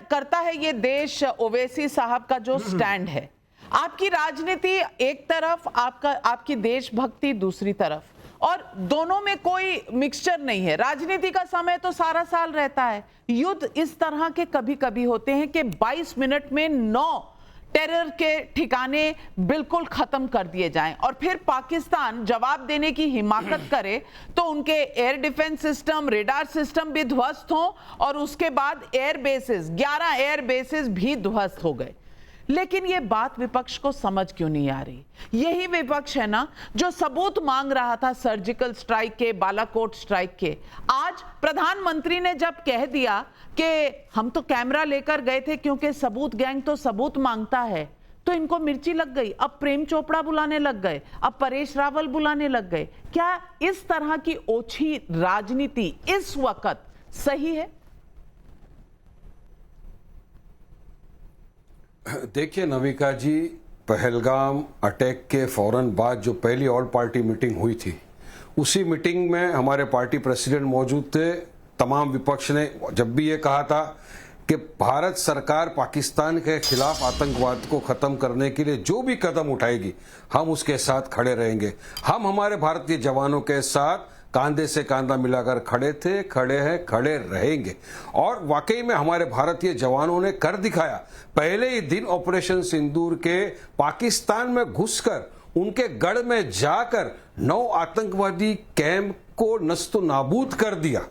करता है ये देश ओवैसी साहब का जो स्टैंड है। आपकी राजनीति एक तरफ, आपकी देशभक्ति दूसरी तरफ, और दोनों में कोई मिक्सचर नहीं है। राजनीति का समय तो सारा साल रहता है, युद्ध इस तरह के कभी कभी होते हैं कि 22 मिनट में 9 टेरर के ठिकाने बिल्कुल खत्म कर दिए जाएं, और फिर पाकिस्तान जवाब देने की हिमाकत करे तो उनके air defence system, radar system भी ध्वस्त हों, और उसके बाद एयर बेसिस, 11 एयर बेसिस भी ध्वस्त हो गए। लेकिन ये बात विपक्ष को समझ क्यों नहीं आ रही? यही विपक्ष है ना जो सबूत मांग रहा था सर्जिकल स्ट्राइक के, बालाकोट स्ट्राइक के। आज प्रधानमंत्री ने जब कह दिया कि हम तो कैमरा लेकर गए थे क्योंकि सबूत गैंग तो सबूत मांगता है, तो इनको मिर्ची लग गई। अब प्रेम चोपड़ा बुलाने लग गए, अब परेश रावल बुलाने लग गए। क्या इस तरह की ओछी राजनीति इस वक्त सही है? देखिए नविका जी, पहलगाम अटैक के फौरन बाद जो पहली ऑल पार्टी मीटिंग हुई थी, उसी मीटिंग में हमारे पार्टी प्रेसिडेंट मौजूद थे। तमाम विपक्ष ने जब भी ये कहा था कि भारत सरकार पाकिस्तान के खिलाफ आतंकवाद को खत्म करने के लिए जो भी कदम उठाएगी, हम उसके साथ खड़े रहेंगे। हम हमारे भारतीय जवानों के साथ कांधे से कांधा मिलाकर खड़े थे, खड़े हैं, खड़े रहेंगे। और वाकई में हमारे भारतीय जवानों ने कर दिखाया। पहले ही दिन ऑपरेशन सिंदूर के पाकिस्तान में घुसकर उनके गढ़ में जाकर 9 आतंकवादी कैंप को नस्तो नाबूद कर दिया,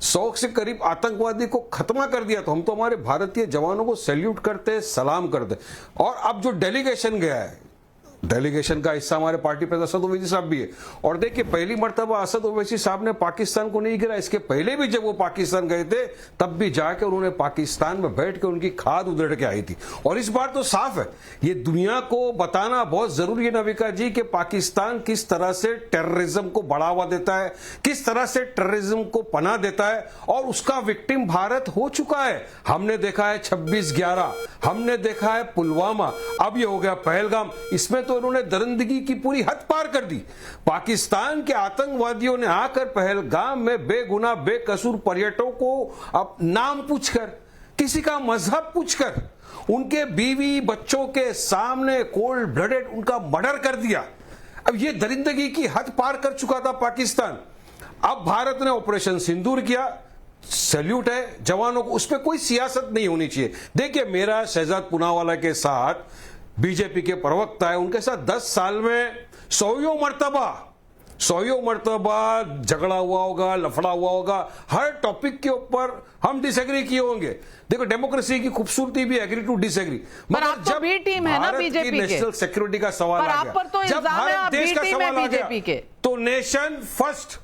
100 से करीब आतंकवादी को खत्मा कर दिया। तो हम तो हमारे भारतीय जवानों को सैल्यूट करते, सलाम करते। और अब जो डेलीगेशन गया है, डेलीगेशन का हिस्सा हमारे पार्टी प्रधान असद ओवैसी साहब भी है। और देखिए, पहली मर्तबा असद ओवैसी साहब ने पाकिस्तान को नहीं गिरा। इसके पहले भी जब वो पाकिस्तान गए थे, तब भी जाके उन्होंने पाकिस्तान में बैठ के उनकी खाद उधेड़ के आई थी। और इस बार तो साफ है, ये दुनिया को बताना बहुत जरूरी है नविका जी, कि पाकिस्तान किस तरह से टेररिज्म को बढ़ावा देता है, किस तरह से टेररिज्म को पनाह देता है। और उसका विक्टिम भारत हो चुका है। हमने देखा है 26/11, हमने देखा है पुलवामा, अब ये हो गया पहलगाम। इसमें तो उन्होंने दरिंदगी की पूरी हद पार कर दी। पाकिस्तान के आतंकवादियों ने आकर पहलगाम में बेगुनाह बेकसूर पर्यटकों को अब नाम पूछकर, किसी का मजहब पूछकर, उनके बीवी बच्चों के सामने कोल्ड ब्लडेड उनका मर्डर कर दिया। अब ये दरिंदगी की हद पार कर चुका था पाकिस्तान। अब भारत ने ऑपरेशन सिंदूर किया, सैल्यूट है जवानों को, उस पर कोई सियासत नहीं होनी चाहिए। देखिए, मेरा शहजाद पूनावाला के साथ बीजेपी के प्रवक्ता है, उनके साथ 10 साल में 100 मर्तबा झगड़ा हुआ होगा, लफड़ा हुआ होगा, हर टॉपिक के ऊपर हम डिसएग्री किए होंगे। देखो, डेमोक्रेसी की खूबसूरती भी एग्री टू डिसएग्री। मगर जब भी टीम है ना बीजेपी के, नेशनल सिक्योरिटी का सवाल आ गया, पर तो जब भारत देश का सवाल आ गया, तो नेशन फर्स्ट।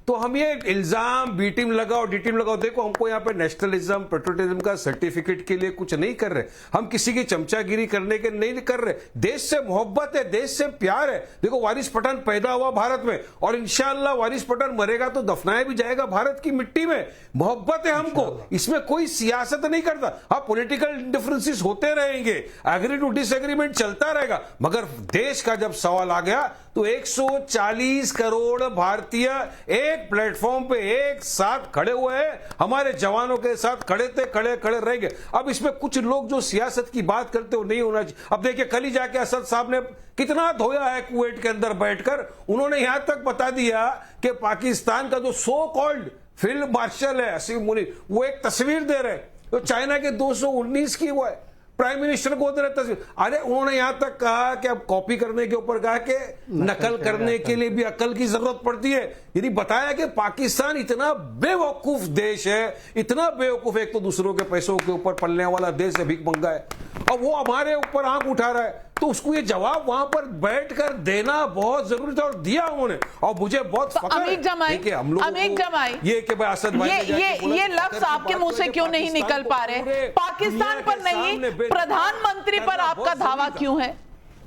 तो हम ये इल्जाम बी टीम लगाओ डी टीम लगाओ, देखो हमको यहाँ पे नेशनलिज्म पेट्रोटिज्म का सर्टिफिकेट के लिए कुछ नहीं कर रहे, हम किसी की चमचागिरी करने के नहीं कर रहे। देश से मोहब्बत है, देश से प्यार है। देखो, वारिस पठान पैदा हुआ भारत में, और इंशाअल्लाह वारिस पठान मरेगा तो दफनाया भी जाएगा भारत की मिट्टी में। मोहब्बत है हमको, इसमें कोई सियासत नहीं करता। हाँ, पॉलिटिकल डिफरेंसेस होते रहेंगे, एग्री टू डिसएग्रीमेंट चलता रहेगा, मगर देश का जब सवाल आ गया तो 140 करोड़ भारतीय एक प्लेटफॉर्म पे एक साथ खड़े हुए हैं, हमारे जवानों के साथ खड़े थे, खड़े रहेंगे। अब इसमें कुछ लोग जो सियासत की बात करते हो नहीं होना चाहिए। अब देखिए, कल ही जाके असद साहब ने कितना धोया है कुवैत के अंदर बैठकर। उन्होंने यहां तक बता दिया कि पाकिस्तान का जो सो कॉल्ड फील्ड मार्शल है असीम मुनीर, वो एक तस्वीर दे रहे, तो चाइना के 219 की वो है, प्राइम मिनिस्टर को दे रहे तस्वीर। अरे उन्होंने यहां तक कहा कि अब कॉपी करने के ऊपर कहा कि नकल करने के लिए भी अकल की जरूरत पड़ती है। यानी बताया कि पाकिस्तान इतना बेवकूफ देश है, इतना बेवकूफ, एक तो दूसरों के पैसों के ऊपर पलने वाला देश है, भीख मंगा है, और वो हमारे ऊपर आंख उठा रहा है। तो उसको ये जवाब वहां पर बैठकर देना बहुत जरूरी था, और दिया उन्होंने। और मुझे बहुत फख्र है कि हम लोग ये कि भाई असद भाई ये लफ्ज आपके मुंह से क्यों नहीं निकल पा रहे? पाकिस्तान पर नहीं, प्रधानमंत्री पर आपका धावा क्यों है?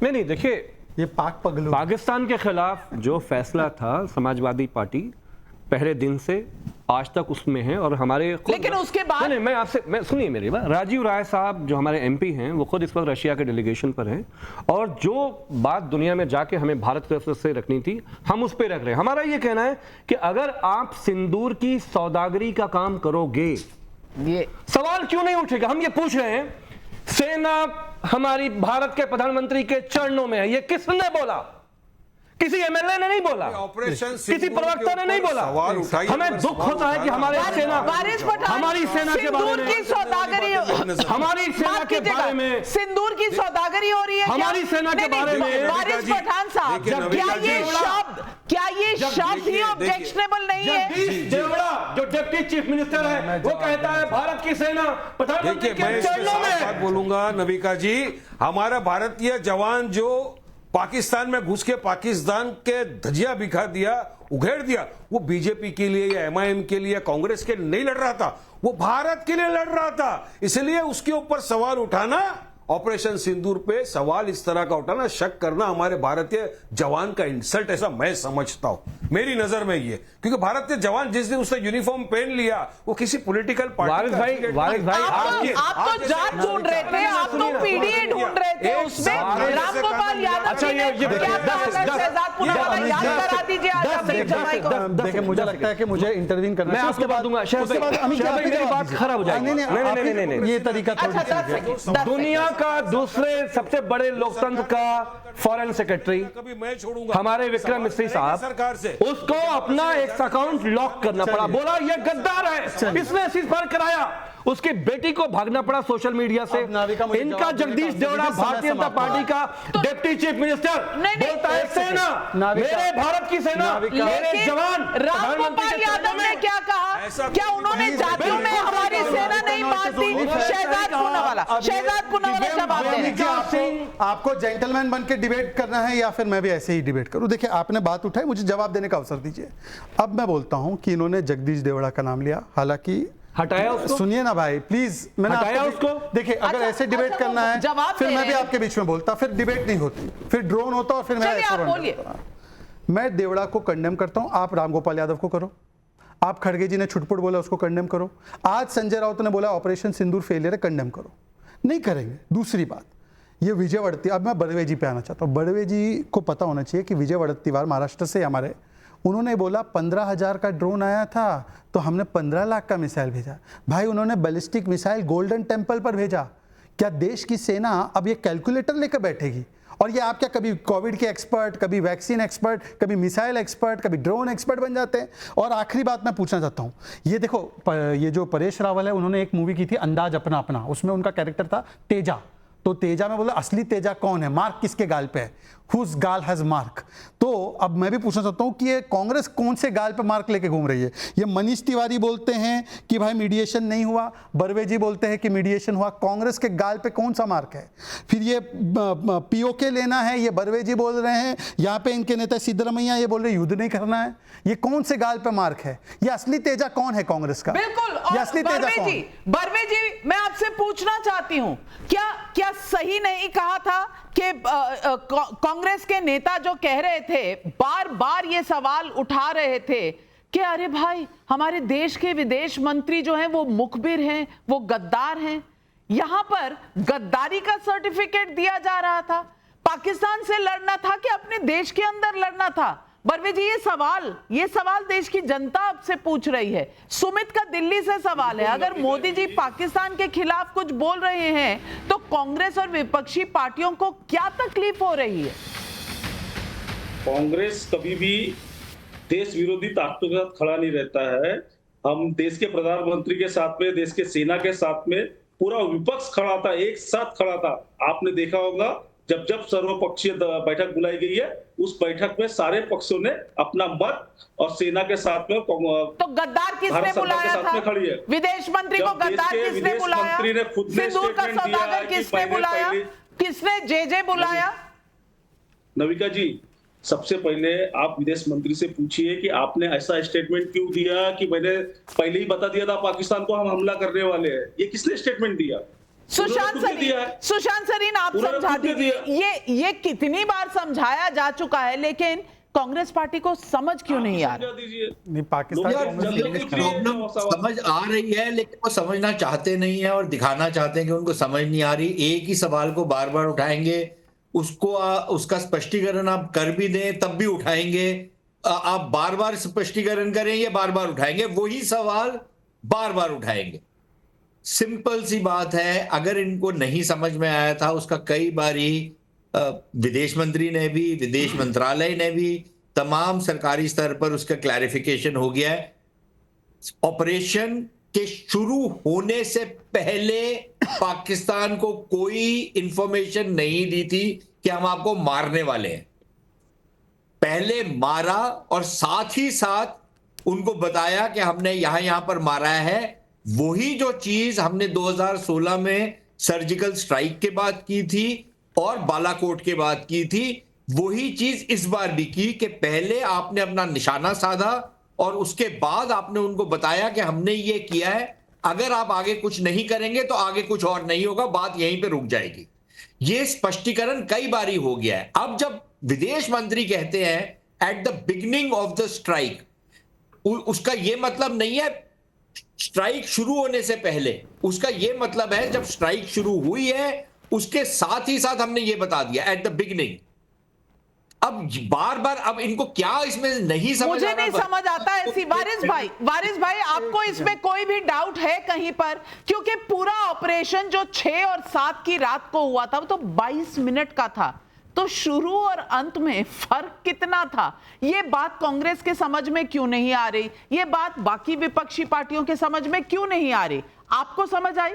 नहीं, देखिए, ये पाकिस्तान के खिलाफ जो फैसला था, समाजवादी पार्टी पहले दिन से आज तक उसमें है। और हमारे लेकिन उसके बाद मैं सुनिए मेरी बात, राजीव राय साहब जो हमारे एमपी हैं, वो खुद इस वक्त रशिया के डेलीगेशन पर हैं, और जो बात दुनिया में जाके हमें भारत की तरफ से रखनी थी, हम उस पर रख रहे हैं। हमारा ये कहना है कि अगर आप सिंदूर की सौदागरी का काम करोगे, ये सवाल क्यों नहीं उठेगा? हम ये पूछ रहे हैं, सेना हमारी भारत के प्रधानमंत्री के चरणों में है, ये किसने बोला? किसी एमएलए ने नहीं बोला, किसी प्रवक्ता ने नहीं बोला। हमें दुख होता है कि हमारी सेना के बारे में, हमारी सेना के बारे में सिंदूर की सौदागरी हो रही है, हमारी सेना के बारे में। वारिस पठान साहब, क्या ये शब्द ही ऑब्जेक्शनेबल नहीं है? देवड़ा जो डिप्टी चीफ मिनिस्टर है, वो कहता है भारत की सेना प्रधानमंत्री के चरणों में। बोलूंगा नविका जी, हमारा भारतीय जवान जो पाकिस्तान में घुस के पाकिस्तान के धजिया बिखा दिया, उघेड़ दिया, वो बीजेपी के लिए या एमआईएम के लिए या कांग्रेस के नहीं लड़ रहा था, वो भारत के लिए लड़ रहा था। इसलिए उसके ऊपर सवाल उठाना ऑपरेशन सिंदूर पे सवाल इस तरह का उठाना, शक करना हमारे भारतीय जवान का इंसल्ट, ऐसा मैं समझता हूं, मेरी नजर में ये। क्योंकि भारतीय जवान जिस दिन उसने यूनिफॉर्म पहन लिया वो किसी पॉलिटिकल पार्टी का आप तो जात ढूंढ रहे थे, आप तो पीडीए ढूंढ रहे थे, उसमें रामगोपाल यादव अच्छा, जी ने ये क्या कहा था, शहजाद पुनावाला याद करा दीजिए आज आप जमाई को। देखिए मुझे लगता है कि मुझे इंटरवीन करना मैं चाहिए, आपके बाद दूंगा। शहजाद भाई, मेरी बात खराब हो जाएगी। नहीं, ये तरीका थोड़ी दुनिया का दूसरे सबसे बड़े लोकतंत्र का फॉरेन सेक्रेटरी कभी मैं छोड़ूंगा हमारे विक्रम मिश्री साहब, सरकार से उसको अपना एक अकाउंट लॉक करना पड़ा, बोला ये गद्दार है, इसने सीजफायर कराया, उसकी बेटी को भागना पड़ा सोशल मीडिया से। इनका जगदीश देवड़ा भारतीय जनता पार्टी का डिप्टी चीफ मिनिस्टर बोलता है सेना, मेरे भारत की सेना, मेरे जवान। रामगोपाल यादव ने क्या कहा, क्या उन्होंने जातियों में हमारी सेना नहीं मारती? शहजाद पुनावाला जवाब दें। आपको जेंटलमैन बन के डिबेट करना है या फिर मैं भी ऐसे ही डिबेट करूं? देखिए आपने बात उठाई, मुझे जवाब देने का अवसर दीजिए। अब मैं बोलता हूं कि इन्होंने जगदीश देवड़ा का नाम लिया, हालांकि हटाया उसको, सुनिए ना भाई प्लीज, मैंने हटाया उसको। देखिए अगर ऐसे डिबेट करना है फिर मैं भी आपके बीच में बोलता, फिर डिबेट नहीं होती, फिर ड्रोन होता और फिर मैं देवड़ा को कंडेम करता हूं, आप रामगोपाल यादव को करो, आप खड़गे जी ने छुटपुट बोला उसको कंडेम करो, आज संजय राउत ने बोला ऑपरेशन सिंदूर फेलियर है, कंडेम करो, नहीं करेंगे। दूसरी बात, ये विजय वड़त्तीवार, अब मैं बड़वे जी पे आना चाहता हूँ। बड़वे जी को पता होना चाहिए कि विजय वड़त्तीवार महाराष्ट्र से हमारे, उन्होंने बोला 15,000 का ड्रोन आया था तो हमने 15 लाख का मिसाइल भेजा। भाई उन्होंने बैलिस्टिक मिसाइल गोल्डन टेम्पल पर भेजा। क्या देश की सेना अब ये कैलकुलेटर लेकर बैठेगी? और ये आप क्या कभी कोविड के एक्सपर्ट, कभी वैक्सीन एक्सपर्ट, कभी मिसाइल एक्सपर्ट, कभी ड्रोन एक्सपर्ट बन जाते हैं? और आखिरी बात मैं पूछना चाहता हूँ, ये देखो ये जो परेश रावल है, उन्होंने एक मूवी की थी अंदाज अपना अपना, उसमें उनका कैरेक्टर था तेजा। तो तेजा में बोला असली तेजा कौन है, मार्क किसके गाल पे है, हुज गाल हैज मार्क। तो अब मैं भी पूछना चाहता हूं कि ये कांग्रेस कौन से गाल पे मार्क लेके घूम रही है? ये मनीष तिवारी बोलते हैं कि भाई मीडिएशन नहीं हुआ, बर्वे जी बोलते हैं कि मीडिएशन हुआ, कांग्रेस के गाल पे कौन सा मार्क है? फिर ये पीओके लेना है, ये बर्वे जी बोल रहे हैं, यहाँ पे इनके नेता सिद्धरमैया ये बोल रहे युद्ध नहीं करना है, ये कौन से गाल पे मार्क है? ये असली तेजा कौन है कांग्रेस का? बिल्कुल। ये असली तेजा कौन है? बर्वे जी मैं आपसे पूछना चाहती हूं, क्या सही नहीं कहा था कि कांग्रेस के नेता जो कह रहे थे, बार बार ये सवाल उठा रहे थे कि अरे भाई हमारे देश के विदेश मंत्री जो हैं वो मुखबिर हैं, वो गद्दार हैं। यहां पर गद्दारी का सर्टिफिकेट दिया जा रहा था। पाकिस्तान से लड़ना था कि अपने देश के अंदर लड़ना था? बर्वे जी ये सवाल देश की जनता आपसे पूछ रही है। सुमित का दिल्ली से सवाल है, अगर मोदी जी पाकिस्तान के खिलाफ कुछ बोल रहे हैं तो कांग्रेस और विपक्षी पार्टियों को क्या तकलीफ हो रही है? कांग्रेस कभी भी देश विरोधी ताकतों के साथ खड़ा नहीं रहता है। हम देश के प्रधानमंत्री के साथ में, देश के सेना के साथ में पूरा विपक्ष खड़ा था, एक साथ खड़ा था। आपने देखा होगा जब सर्वपक्षीय बैठक बुलाई गई है, उस बैठक में सारे पक्षों ने अपना मत और सेना के साथ में तो गद्दार किसने बुलाया था? खड़ी है। विदेश मंत्री को गद्दार किसने बुलाया? सिंदूर का सौदागर किसने बुलाया? किसने जे बुलाया? नविका जी, सबसे पहले आप विदेश मंत्री से पूछिए कि आपने ऐसा स्टेटमेंट क्यों दिया कि मैंने पहले ही बता दिया था पाकिस्तान को हम हमला करने वाले हैं। ये किसने स्टेटमेंट दिया? सुशांत सरीन आप समझा दीजिए। ये कितनी बार समझाया जा चुका है, लेकिन कांग्रेस पार्टी को समझ क्यों नहीं आ रहा? नहीं, पाकिस्तान प्रॉब्लम समझ आ रही है लेकिन वो समझना चाहते नहीं है और दिखाना चाहते हैं कि उनको समझ नहीं आ रही। एक ही सवाल को बार बार उठाएंगे, उसका स्पष्टीकरण आप कर भी दें तब भी उठाएंगे, आप बार बार स्पष्टीकरण करें ये बार बार उठाएंगे, वही सवाल बार बार उठाएंगे। सिंपल सी बात है, अगर इनको नहीं समझ में आया था, उसका कई बारी विदेश मंत्री ने भी, विदेश मंत्रालय ने भी, तमाम सरकारी स्तर पर उसका क्लैरिफिकेशन हो गया है। ऑपरेशन के शुरू होने से पहले पाकिस्तान को कोई इंफॉर्मेशन नहीं दी थी कि हम आपको मारने वाले हैं। पहले मारा और साथ ही साथ उनको बताया कि हमने यहां पर मारा है। वही जो चीज हमने 2016 में सर्जिकल स्ट्राइक के बाद की थी और बालाकोट के बाद की थी, वही चीज इस बार भी की कि पहले आपने अपना निशाना साधा और उसके बाद आपने उनको बताया कि हमने ये किया है, अगर आप आगे कुछ नहीं करेंगे तो आगे कुछ और नहीं होगा, बात यहीं पे रुक जाएगी। ये स्पष्टीकरण कई बारी हो गया है। अब जब विदेश मंत्री कहते हैं at the beginning of the strike, उसका यह मतलब नहीं है स्ट्राइक शुरू होने से पहले, उसका यह मतलब है जब स्ट्राइक शुरू हुई है उसके साथ ही साथ हमने यह बता दिया एट द बिगिनिंग। अब बार बार अब इनको क्या इसमें नहीं समझ मुझे नहीं समझ आता है। वारिस भाई आपको इसमें कोई भी डाउट है कहीं पर? क्योंकि पूरा ऑपरेशन जो 6 और 7 की रात को हुआ था वो तो 22 मिनट का था, तो शुरू और अंत में फर्क कितना था? ये बात कांग्रेस के समझ में क्यों नहीं आ रही? ये बात बाकी विपक्षी पार्टियों के समझ में क्यों नहीं आ रही? आपको समझ आई?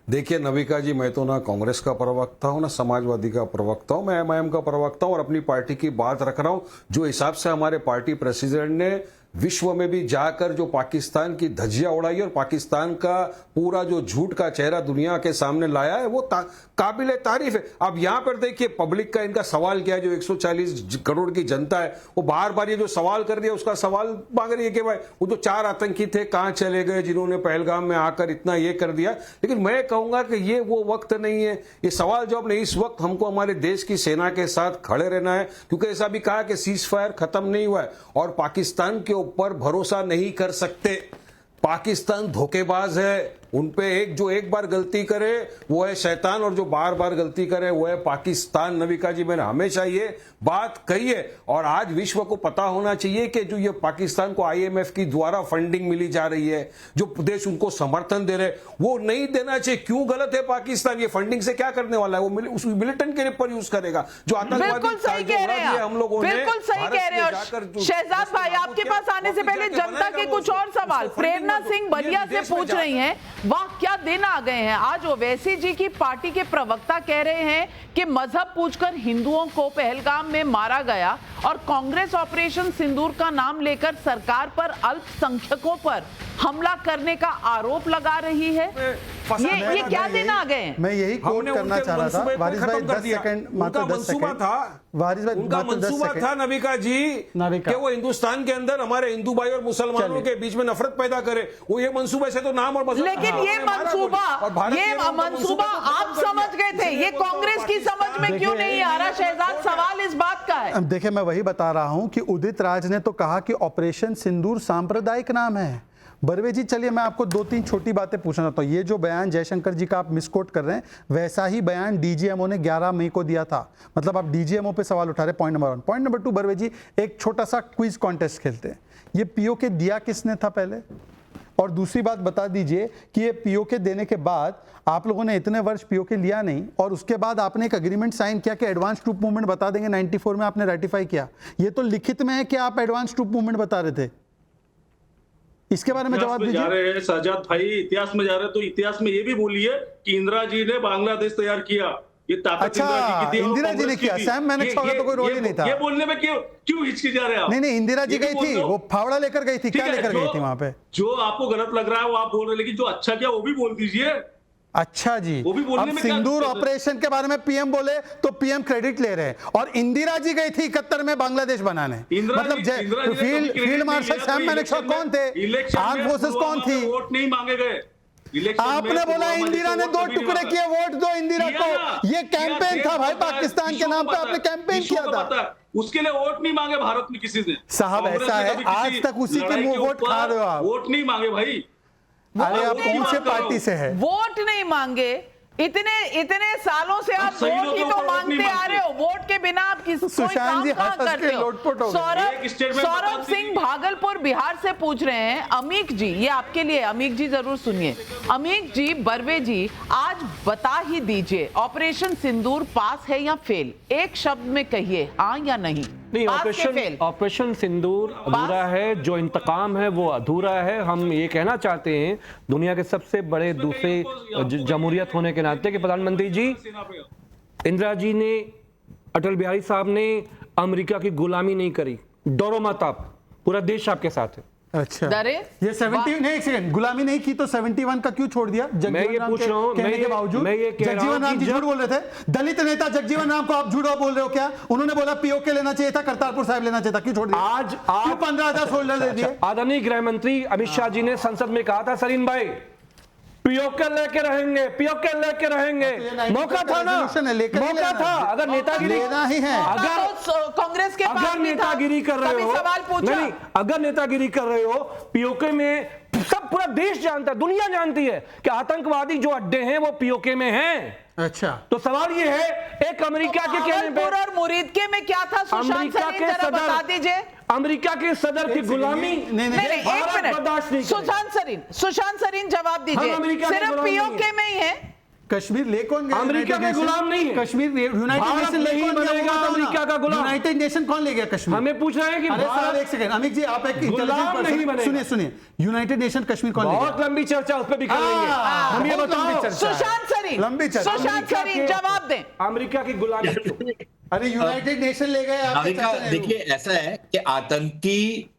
देखिए नविका जी, मैं तो ना कांग्रेस का प्रवक्ता हूं ना समाजवादी का प्रवक्ता हूं, मैं एमआईएम का प्रवक्ता हूं और अपनी पार्टी की बात रख रहा हूं। जो हिसाब से हमारे पार्टी प्रेसिडेंट ने विश्व में भी जाकर जो पाकिस्तान की धज्जियां उड़ाई और पाकिस्तान का पूरा जो झूठ का चेहरा दुनिया के सामने लाया है वो काबिले तारीफ है। अब यहां पर देखिए पब्लिक का इनका सवाल क्या है, जो 140 करोड़ की जनता है वो बार बार ये जो सवाल कर दिया उसका सवाल मांग रही है कि भाई वो जो 4 आतंकी थे कहां चले गए जिन्होंने पहलगाम में आकर इतना ये कर दिया। लेकिन मैं कहूंगा कि ये वो वक्त नहीं है, ये सवाल जवाब नहीं। इस वक्त हमको हमारे देश की सेना के साथ खड़े रहना है, क्योंकि ऐसा भी कहा कि सीज फायर खत्म नहीं हुआ है और पाकिस्तान के ऊपर भरोसा नहीं कर सकते। पाकिस्तान धोखेबाज है, उन पे एक बार गलती करे वो है शैतान और जो बार बार गलती करे वो है पाकिस्तान। नविका जी, मैंने हमेशा ये बात कही है और आज विश्व को पता होना चाहिए कि जो ये पाकिस्तान को आईएमएफ की द्वारा फंडिंग मिली जा रही है, जो देश उनको समर्थन दे रहे वो नहीं देना चाहिए। क्यों गलत है पाकिस्तान? ये फंडिंग से क्या करने वाला है? वो उस मिलिटेंट के पर यूज करेगा जो आतंकवादी हम लोगों ने। बिल्कुल सही कह रहे हैं। शहजाद भाई, आपके पास आने से पहले जनता के कुछ और सवाल प्रेरणा सिंह बलिया से पूछ रही हैं। वाह क्या दिन आ गए हैं। आज ओवैसी जी की पार्टी के प्रवक्ता कह रहे हैं कि मजहब पूछकर हिंदुओं को पहलगाम में मारा गया और कांग्रेस ऑपरेशन सिंदूर का नाम लेकर सरकार पर अल्पसंख्यकों पर हमला करने का आरोप लगा रही है। ये क्या दिन आ गए? मैं यही कोट करना चाह रहा था वारिस भाई, 10 सेकंड मात्र 10 सेकंड वारिस भाई, उनका मंसूबा था नविका जी कि वो हिंदुस्तान के अंदर हमारे हिंदू भाई और मुसलमानों के बीच में नफरत पैदा करे। वो ये मंसूबे से तो नाम और लेकिन ये मंसूबा आप समझ गए थे, ये कांग्रेस की समझ में क्यों नहीं आ रहा? शहजाद, सवाल इस बात का है। देखिए मैं वही बता रहा हूं कि उदित राज ने तो कहा कि ऑपरेशन सिंदूर सांप्रदायिक नाम है। बर्वे जी, चलिए मैं आपको 2-3 छोटी बातें पूछना चाहता हूँ। ये जो बयान जयशंकर जी का आप मिसकोट कर रहे हैं, वैसा ही बयान डीजीएमओ ने 11 मई को दिया था। मतलब आप डीजीएमओ पे सवाल उठा रहे, point number 1। Point number 2, Barve ji एक छोटा सा क्विज कॉन्टेस्ट खेलते हैं। ये पीओके दिया किसने था पहले? और दूसरी बात बता दीजिए कि ये पीओके देने के बाद आप लोगों ने इतने वर्ष पीओके लिया नहीं और उसके बाद आपने एक एग्रीमेंट साइन किया कि एडवांस ट्रूप मूवमेंट बता देंगे। 94 में आपने रेटिफाई किया। ये तो लिखित में है कि आप एडवांस ट्रूप मूवमेंट बता रहे थे। इसके बारे में जवाब दीजिए। जा रहे हैं शहजाद भाई, इतिहास में जा रहे हैं तो इतिहास में ये भी बोलिए कि इंदिरा जी ने बांग्लादेश तैयार किया। ये ताकत अच्छा, इंदिरा जी की थी। इंदिरा जी ने किया। सैम मैंने छोड़ा तो कोई रोल ही नहीं था। ये बोलने में क्यों हिचकिचा रहे हैं आप? नहीं, इंदिरा जी गई थी, वो फावड़ा लेकर गई थी। क्या लेकर गई थी वहां पे? जो आपको गलत लग रहा है वो आप बोल रहे, लेकिन जो अच्छा किया वो भी बोल दीजिए। अच्छा जी, अब सिंदूर ऑपरेशन के बारे में पीएम बोले तो पीएम क्रेडिट ले रहे हैं और इंदिरा जी गई थी 71 में बांग्लादेश बनाने। मतलब फील्ड मार्शल सैम मैनेक्शॉ कौन थे? आर्म फोर्सेस कौन थी? वोट नहीं मांगे गए। आपने बोला इंदिरा ने 2 टुकड़े किए, वोट दो इंदिरा को। ये कैंपेन था भाई, पाकिस्तान के नाम पे आपने कैंपेन किया था। उसके लिए वोट नहीं मांगे भारत में किसी ने। साहब ऐसा है, आज तक उसी के मुंह वोट खा रहे हो आप। वोट नहीं मांगे भाई। अरे आप कौन से पार्टी से है? वोट नहीं मांगे, इतने सालों से आप वोट ही तो मांगते आ रहे हो। वोट के बिना आप कोई काम कहां करते हो? सौरभ सिंह भागलपुर बिहार से पूछ रहे हैं। अमीक जी, ये आपके लिए, अमीक जी जरूर सुनिए। अमीक जी, बर्वे जी, आज बता ही दीजिए ऑपरेशन सिंदूर पास है या फेल? एक शब्द में कहिए, हाँ या नहीं। नहीं, ऑपरेशन सिंदूर अधूरा है, जो इंतकाम है वो अधूरा है। हम ये कहना चाहते हैं दुनिया के सबसे बड़े दूसरे जमहूरियत होने के नाते कि प्रधानमंत्री जी, इंदिरा जी ने, अटल बिहारी साहब ने अमेरिका की गुलामी नहीं करी। डरो मत आप, पूरा देश आपके साथ है। अच्छा, ये 70 नहीं, एक सेकंड, गुलामी नहीं की तो 71 का क्यों छोड़ दिया? मैं ये पूछ रहा हूं, कहने के बावजूद जगजीवन राम जी झूठ बोल रहे थे। दलित नेता जगजीवन राम को आप झूठ बोल रहे हो क्या? उन्होंने बोला पीओके लेना चाहिए था, करतारपुर साहिब लेना चाहिए था, क्यों छोड़ दिया? आज 15,000 सोल्जर दे दिए। आदरणीय गृह मंत्री अमित शाह जी ने संसद में कहा था, सलीम भाई पीओके लेके रहेंगे, पीओके लेके रहेंगे। मौका था ना, मौका था। अगर नेतागिरी लेना ही है, अगर कांग्रेस के पास अगर नेतागिरी कर रहे हो, सवाल पूछा नहीं, अगर नेतागिरी कर रहे हो पीओके में, सब पूरा देश जानता है, दुनिया जानती है कि आतंकवादी जो अड्डे हैं वो पीओके में हैं। अच्छा, तो सवाल ये है, एक अमेरिका के कहने पे और मुरीदके में क्या था सुशांत सरीन, जरा बता दीजिए। अमेरिका के सदर की गुलामी एक मिनट, सुशांत सरीन जवाब दीजिए, सिर्फ पीओके में ही है? कश्मीर ले कौन गया? अमेरिका के गुलाम नहीं है कश्मीर। यूनाइटेड नेशन नहीं बनेगा अमेरिका का गुलाम। यूनाइटेड नेशन कौन ले गया कश्मीर? हमें पूछ रहे हैं कि भारत। एक सेकंड अमित जी, आप एक गुलाम नहीं बनेगा। सुनिए सुनिए, यूनाइटेड नेशन कश्मीर कौन ले गया? बहुत लंबी चर्चा, उस पर भी कर लेंगे। हम ये बताओ, सुशांत सरीन, लंबी चर्चा। सुशांत सरीन जवाब दें। अमेरिका की गुलामी क्यों? अरे यूनाइटेड नेशन ले गए। देखिए ऐसा है कि आतंकी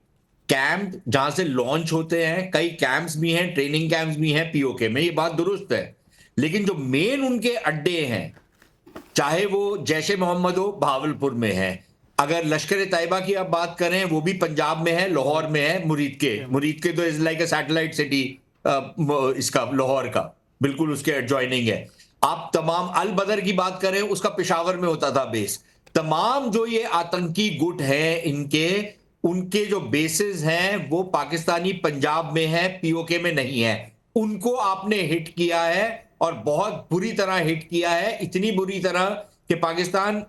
कैंप जहां से लॉन्च होते हैं, कई कैंप्स भी हैं, ट्रेनिंग कैंप्स भी हैं पीओके में, ये बात दुरुस्त है। लेकिन जो मेन उनके अड्डे हैं, चाहे वो जैश ए मोहम्मद हो, भावलपुर में है, अगर लश्कर ए तैयबा की आप बात करें वो भी पंजाब में है, लाहौर में है। मुरीद के तो is like a satellite city इसका, लाहौर का बिल्कुल उसके एडजॉइनिंग है। आप तमाम अल बदर की बात करें, उसका पेशावर में होता था बेस। तमाम जो ये आतंकी गुट हैं इनके, उनके जो बेसिस हैं वो पाकिस्तानी पंजाब में है, पीओके में नहीं है। उनको आपने हिट किया है और बहुत बुरी तरह हिट किया है, इतनी बुरी तरह कि पाकिस्तान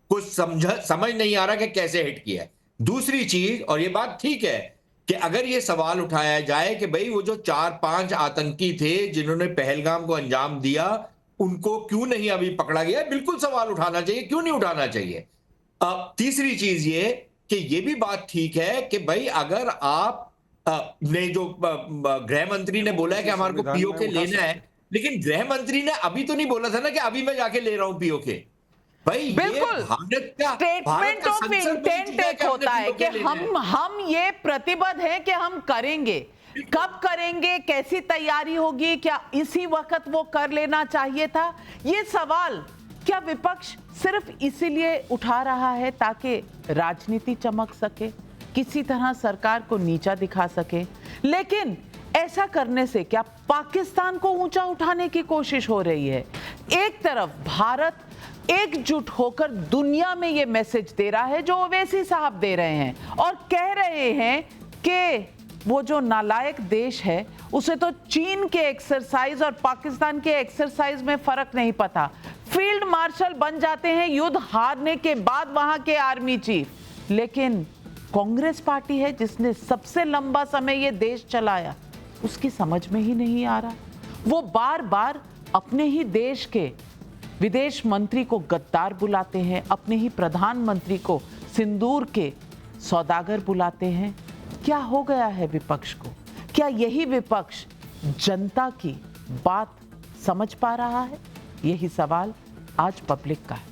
कुछ समझ नहीं आ रहा कि कैसे हिट किया है। दूसरी चीज, और ये बात ठीक है कि अगर ये सवाल उठाया जाए कि भाई वो जो 4-5 आतंकी थे जिन्होंने पहलगाम को अंजाम दिया, उनको क्यों नहीं अभी पकड़ा गया, बिल्कुल सवाल उठाना चाहिए, क्यों नहीं उठाना चाहिए। तीसरी चीज ये कि ये भी बात ठीक है कि भाई अगर आप ने जो गृह मंत्री ने बोला है कि हमारे को पीओके लेना है, लेकिन गृह मंत्री ने अभी तो नहीं बोला था ना कि अभी मैं जाके ले रहा हूं पीओके। भाई बिल्कुल, भारत का स्टेटमेंट ऑफ इंटेंट एक होता है कि हम ये प्रतिबद्ध है कि हम करेंगे। कब करेंगे, कैसी तैयारी होगी, क्या इसी वक्त वो कर लेना चाहिए था? ये सवाल क्या विपक्ष सिर्फ इसीलिए उठा रहा है ताकि राजनीति चमक सके, किसी तरह सरकार को नीचा दिखा सके? लेकिन ऐसा करने से क्या पाकिस्तान को ऊंचा उठाने की कोशिश हो रही है? एक तरफ भारत एकजुट होकर दुनिया में ये मैसेज दे रहा है जो ओवैसी साहब दे रहे हैं, और कह रहे हैं कि वो जो नालायक देश है उसे तो चीन के एक्सरसाइज और पाकिस्तान के एक्सरसाइज में फर्क नहीं पता। फील्ड मार्शल बन जाते हैं युद्ध हारने के बाद वहां के आर्मी चीफ। लेकिन कांग्रेस पार्टी है जिसने सबसे लंबा समय ये देश चलाया, उसकी समझ में ही नहीं आ रहा। वो बार बार अपने ही देश के विदेश मंत्री को गद्दार बुलाते हैं, अपने ही प्रधानमंत्री को सिंदूर के सौदागर बुलाते हैं। क्या हो गया है विपक्ष को? क्या यही विपक्ष जनता की बात समझ पा रहा है? यही सवाल आज पब्लिक का है।